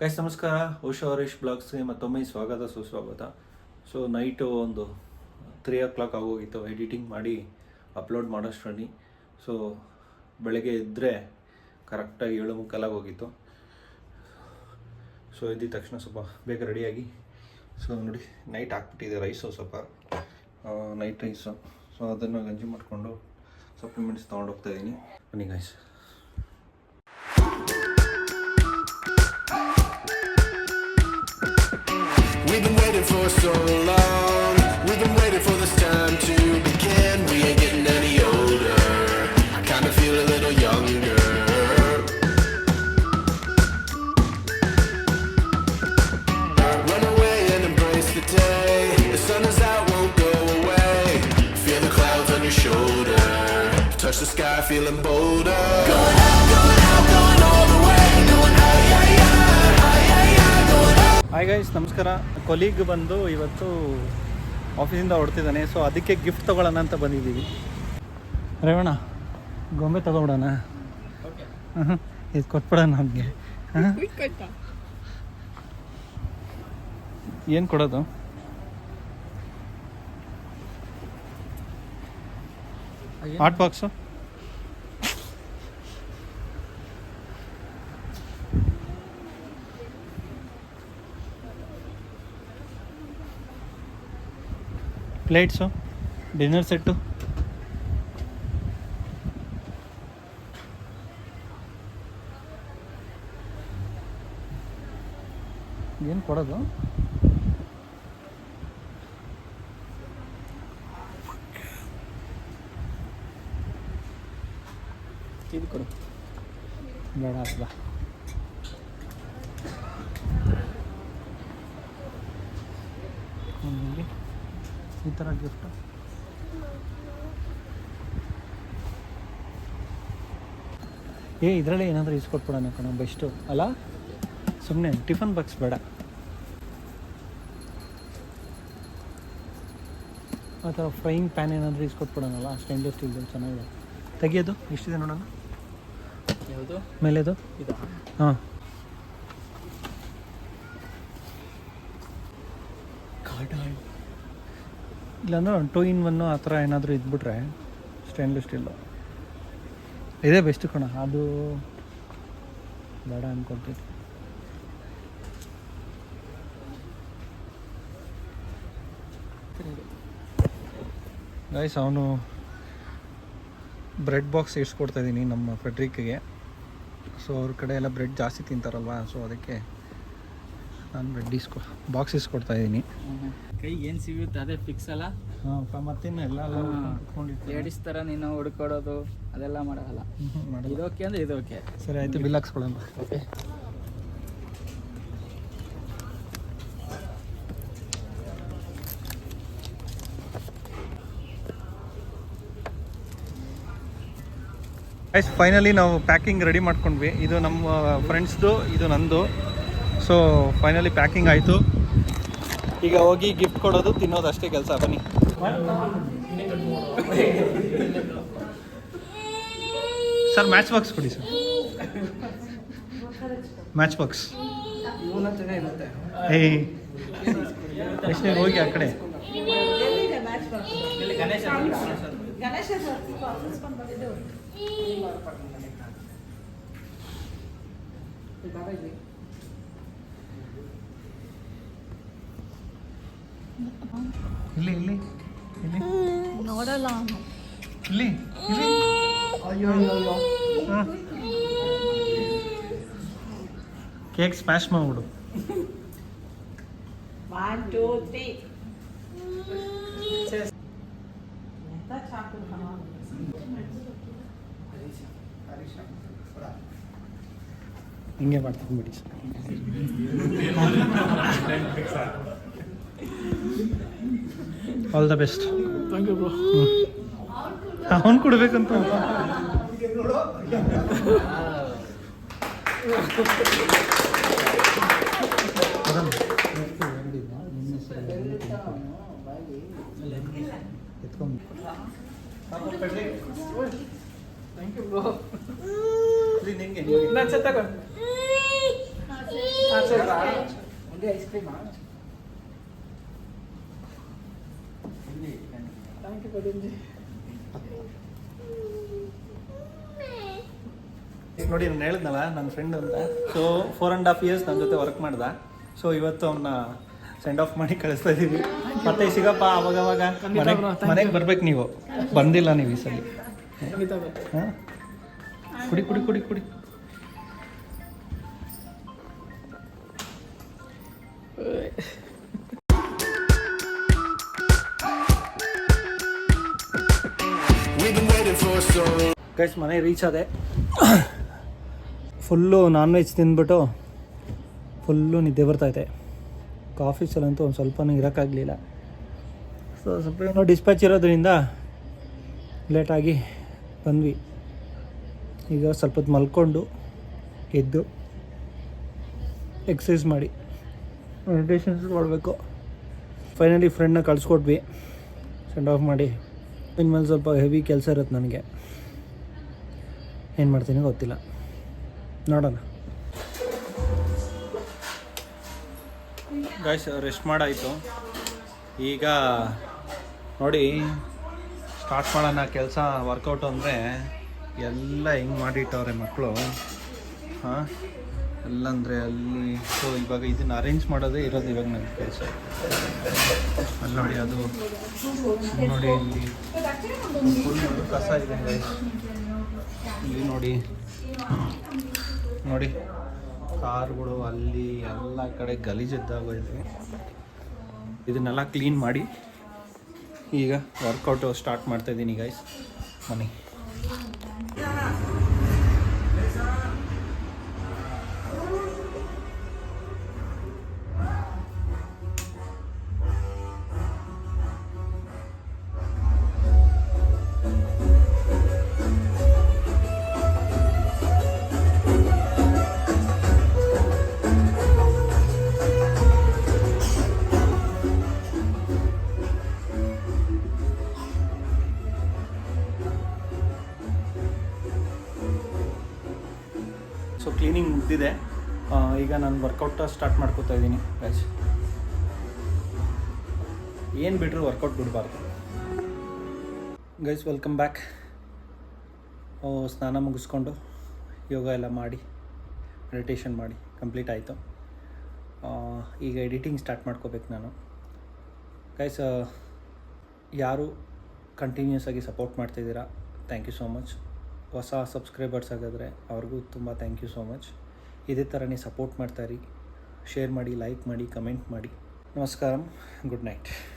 Guys ನಮಸ್ಕಾರ, ಓಶೋ ಹರೀಶ್ ಬ್ಲಾಗ್ಸ್ಗೆ ಮತ್ತೊಮ್ಮೆ ಸ್ವಾಗತ ಸುಸ್ವಾಗತ. ಸೊ ನೈಟು ಒಂದು 3 o'clock ಆಗೋಗಿತ್ತು ಎಡಿಟಿಂಗ್ ಮಾಡಿ ಅಪ್ಲೋಡ್ ಮಾಡೋಷ್ಟರಲ್ಲಿ. ಸೊ ಬೆಳಗ್ಗೆ ಇದ್ದರೆ ಕರೆಕ್ಟಾಗಿ 7:45 ಹೋಗಿತ್ತು. ಸೊ ಇದ್ದ ತಕ್ಷಣ ಸ್ವಲ್ಪ ಬೇಗ ರೆಡಿಯಾಗಿ ಸೊ ನೋಡಿ ನೈಟ್ ಹಾಕ್ಬಿಟ್ಟಿದೆ ರೈಸು, ಸ್ವಲ್ಪ ನೈಟ್ ರೈಸು. ಸೊ ಅದನ್ನು ಗಂಜಿ ಮಾಡಿಕೊಂಡು ಸಪ್ಲಿಮೆಂಟ್ಸ್ ತೊಗೊಂಡೋಗ್ತಾಯಿದ್ದೀನಿ. ಬನ್ನಿ guys. We've been waiting for so long. We've been waiting for this time to begin. We ain't getting any older. I kinda feel a little younger. Run away and embrace the day. The sun is out, won't go away. Feel the clouds on your shoulder. Touch the sky, feeling bolder. Going out, going out, going all the way. Going out, yeah, yeah, yeah, yeah, going out. Hi guys, ನಮಸ್ಕಾರ. Colleague ಬಂದು ಇವತ್ತು ಆಫೀಸಿಂದ ಹೊಡ್ತಿದ್ದಾನೆ. So ಅದಕ್ಕೆ gift ತೊಗೊಳ್ಳೋಣ ಅಂತ ಬಂದಿದ್ದೀವಿ. ರೇವಣ್ಣ, ಗೊಂಬೆ ತೊಗೊಬಿಡೋಣ. ಇದು ಕೊಟ್ಬಿಡೋಣ ನಮಗೆ. ಏನು ಕೊಡೋದು? Hot box. Plates, dinner set. ಏನು ಕೊಡೋದು? ಇದು ಕೊಡು. ಬೇಡ ಅಲ್ಲ, ಈ ಥರ ಗಿಫ್ಟು. ಇದರಲ್ಲೇ ಏನಾದರೂ ಇಸ್ಕೊಟ್ಬಿಡೋಣ ಕಣ, ಬೆಸ್ಟು ಅಲ್ಲ? ಸುಮ್ಮನೆ ಟಿಫನ್ ಬಾಕ್ಸ್ ಬೇಡ. ಆ ಥರ ಫ್ರೈಯಿಂಗ್ ಪ್ಯಾನ್ ಏನಾದರೂ ಇಸ್ಕೊಟ್ಬಿಡೋಣಲ್ಲ, ಸ್ಟೇನ್ಲೆಸ್ ಸ್ಟೀಲ್ದು ಚೆನ್ನಾಗಿದೆ. ತೆಗಿಯೋದು ಎಷ್ಟಿದೆ ನೋಡೋಣ. ಯಾವುದು ಮೇಲೆದು? ಇದು. ಹಾಂ, ಇಲ್ಲಾಂದ್ರೆ 2 in 1 ಆ ಥರ ಏನಾದರೂ ಇದ್ಬಿಟ್ರೆ ಸ್ಟೇನ್ಲೆಸ್ ಸ್ಟೀಲು ಇದೇ ಬೆಸ್ಟ್ ಕಣ. ಅದು ಬೇಡ ಅಂದ್ಕೊಳ್ತಿದ್ದೆ. ಗೈಸ್, ಅವನು ಬ್ರೆಡ್ ಬಾಕ್ಸ್ ಇಸ್ಕೊಡ್ತಾಯಿದ್ದೀನಿ ನಮ್ಮ ಫ್ರೆಡ್ರಿಕ್ಗೆ. ಸೊ ಅವ್ರ ಕಡೆ ಎಲ್ಲ ಬ್ರೆಡ್ ಜಾಸ್ತಿ ತಿಂತಾರಲ್ವ, ಸೊ ಅದಕ್ಕೆ ನಾನು ಬ್ರೆಡ್ ಬಾಕ್ಸ್ ಇಸ್ಕೊಡ್ತಾಯಿದ್ದೀನಿ. ಕೈಗೆ ಏನು ಸಿಗುತ್ತೆ ಅದೇ ಫಿಕ್ಸ್ ಅಲ್ಲ. ಹಾಂ, ಮತ್ತಿನ್ನು ಎಲ್ಲ ಲೇಡೀಸ್ ಥರ ನೀನು ಹುಡ್ಕೊಡೋದು ಅದೆಲ್ಲ ಮಾಡೋಲ್ಲ. ಇದೋಕೆ ಅಂದರೆ ಇದೋಕೆ. ಸರಿ ಆಯಿತು, ಬಿಲ್ ಹಾಕ್ಸ್ಕೊಳ್ಳೋಣ. ಓಕೆ. ಗೈಸ್, ಫೈನಲಿ ನಾವು ಪ್ಯಾಕಿಂಗ್ ರೆಡಿ ಮಾಡ್ಕೊಂಡ್ವಿ. ಇದು ನಮ್ಮ ಫ್ರೆಂಡ್ಸ್ದು, ಇದು ನಂದು. ಸೊ ಫೈನಲಿ ಪ್ಯಾಕಿಂಗ್ ಆಯಿತು. ಈಗ ಹೋಗಿ ಗಿಫ್ಟ್ ಕೊಡೋದು, ತಿನ್ನೋದು ಅಷ್ಟೇ ಕೆಲಸ. ಬನ್ನಿ. ಸರ್ ಮ್ಯಾಚ್ ಬಾಕ್ಸ್ ಕೊಡಿ ಸರ್. Match box. ಎಷ್ಟೇ ಹೋಗಿ ಆ ಕಡೆ. ಇಲ್ಲಿ ಇಲ್ಲಿ ಇಲ್ಲಿ ನೋಡಲ್ಲ ಇಲ್ಲಿ ಇಲ್ಲಿ. ಅಯ್ಯೋ ಅಯ್ಯೋ, ಕೇಕ್ ಸ್ಮ್ಯಾಶ್ ಮಾಡ್ಬಿಡು. 1 2 3 ಹಿಂಗೆ ಮಾಡ್ತೀನಿ ಬಿಡಿ. All the best. Thank you bro. ಅವನು ಕೊಡ್ಬೇಕಂತ. Thank you bro. ನಿಂಗೆ ನಾನು ತಗೋ. ಒಂದೇ ಐಸ್ ಕ್ರೀಮಾ? ನೋಡಿ ನಾನು ಹೇಳಿದ್ನಲ್ಲ ನನ್ನ ಫ್ರೆಂಡ್ ಅಂತ. ಸೊ 4.5 years ನನ್ನ ಜೊತೆ ವರ್ಕ್ ಮಾಡ್ದ. ಸೊ ಇವತ್ತು ಅವನ್ನ ಸೆಂಡ್ ಆಫ್ ಮಾಡಿ ಕಳಿಸ್ತಾ ಇದ್ದೀವಿ. ಮತ್ತೆ ಸಿಗಪ್ಪ ಅವಾಗವಾಗ ಮನೆಗೆ ಬರ್ಬೇಕು. ನೀವು ಬಂದಿಲ್ಲ ನೀವು ಈ ಸಲ. ಹಾಂ, ಕುಡಿ ಕುಡಿ ಕುಡಿ ಕುಡಿ. We've been waiting for so long. Guys ಮನೆ ರೀಚ್ ಆದೆ. ಫುಲ್ಲು ನಾನ್ ವೆಜ್ ತಿಂದ್ಬಿಟ್ಟು ಫುಲ್ಲು ನಿದ್ದೆ ಬರ್ತೈತೆ. ಆಫೀಸಲ್ಲಂತೂ ಒಂದು ಸ್ವಲ್ಪನೂ ಇರೋಕ್ಕಾಗಲಿಲ್ಲ. ಸೊ ಸ್ವಲ್ಪ ಏನೋ ಡಿಸ್ಪ್ಯಾಚ್ ಇರೋದ್ರಿಂದ ಲೇಟಾಗಿ ಬಂದ್ವಿ. ಈಗ ಸ್ವಲ್ಪ ಹೊತ್ತು ಮಲ್ಕೊಂಡು ಎದ್ದು ಎಕ್ಸಸೈಸ್ ಮಾಡಿ ಮೆಡಿಟೇಷನ್ಸ್ ಮಾಡಬೇಕು. ಫೈನಲಿ ಫ್ರೆಂಡ್ನ ಕಳಿಸ್ಕೊಟ್ವಿ ಸೆಂಡ್ ಆಫ್ ಮಾಡಿ. ಇನ್ಮೇಲೆ ಸ್ವಲ್ಪ ಹೆವಿ ಕೆಲಸ ಇರುತ್ತೆ ನನಗೆ. ಏನು ಮಾಡ್ತೀನಿ ಗೊತ್ತಿಲ್ಲ, ನೋಡೋಣ. ಗಾಯ್ಸ್ ರೆಸ್ಟ್ ಮಾಡಾಯಿತು. ಈಗ ನೋಡಿ ಸ್ಟಾರ್ಟ್ ಮಾಡೋಣ ಕೆಲಸ. ವರ್ಕೌಟ್ ಅಂದರೆ ಎಲ್ಲ ಹೆಂಗೆ ಮಾಡಿಟ್ಟವ್ರೆ ಮಕ್ಕಳು. ಹಾಂ, ಎಲ್ಲಂದರೆ ಅಲ್ಲಿ. ಸೊ ಇವಾಗ ಇದನ್ನು ಅರೇಂಜ್ ಮಾಡೋದೇ ಇರೋದು ಇವಾಗ ನನ್ನ ಕೆಲಸ. ಅಲ್ಲಿ ನೋಡಿ, ಅದು ನೋಡಿ, ಇಲ್ಲಿ ಫುಲ್ ಕಸ ಇದೆ ಗೈಸ್. ಇಲ್ಲಿ ನೋಡಿ ನೋಡಿ ಕಾರ್ಗಳು ಅಲ್ಲಿ ಎಲ್ಲ ಕಡೆ ಗಲೀಜಿದ್ದಾಗೋಯ್ತು. ಇದನ್ನೆಲ್ಲ ಕ್ಲೀನ್ ಮಾಡಿ ಈಗ ವರ್ಕೌಟು ಸ್ಟಾರ್ಟ್ ಮಾಡ್ತಾಯಿದ್ದೀನಿ ಗೈಸ್. ಬನ್ನಿ. ಸೊ ಕ್ಲೀನಿಂಗ್ ಮುಗ್ದಿದೆ. ಈಗ ನಾನು ವರ್ಕೌಟ್ ಸ್ಟಾರ್ಟ್ ಮಾಡ್ಕೋತಾ ಇದ್ದೀನಿ ಗೈಸ್. ಏನು ಬಿಟ್ಟರು ವರ್ಕೌಟ್ ಬಿಡಬಾರ್ದು ಗೈಸ್. Welcome back. ಸ್ನಾನ ಮುಗಿಸ್ಕೊಂಡು ಯೋಗ ಎಲ್ಲ ಮಾಡಿ ಮೆಡಿಟೇಷನ್ ಮಾಡಿ ಕಂಪ್ಲೀಟ್ ಆಯಿತು. ಈಗ ಎಡಿಟಿಂಗ್ ಸ್ಟಾರ್ಟ್ ಮಾಡ್ಕೋಬೇಕು ನಾನು ಗೈಸ್. ಯಾರು ಕಂಟಿನ್ಯೂಸ್ ಆಗಿ ಸಪೋರ್ಟ್ ಮಾಡ್ತಿದ್ದೀರಾ, ಥ್ಯಾಂಕ್ ಯು ಸೋ ಮಚ್. ಹೊಸ ಸಬ್ಸ್ಕ್ರೈಬರ್ಸ್ ಆಗಿದ್ರೆ ಅವ್ರಿಗೂ ತುಂಬ ಥ್ಯಾಂಕ್ ಯು ಸೋ ಮಚ್. ಇದೇ ಥರ ನೀವು ಸಪೋರ್ಟ್ ಮಾಡ್ತಾಯಿರಿ. ಶೇರ್ ಮಾಡಿ, ಲೈಕ್ ಮಾಡಿ, ಕಮೆಂಟ್ ಮಾಡಿ. ನಮಸ್ಕಾರ, ಗುಡ್ ನೈಟ್.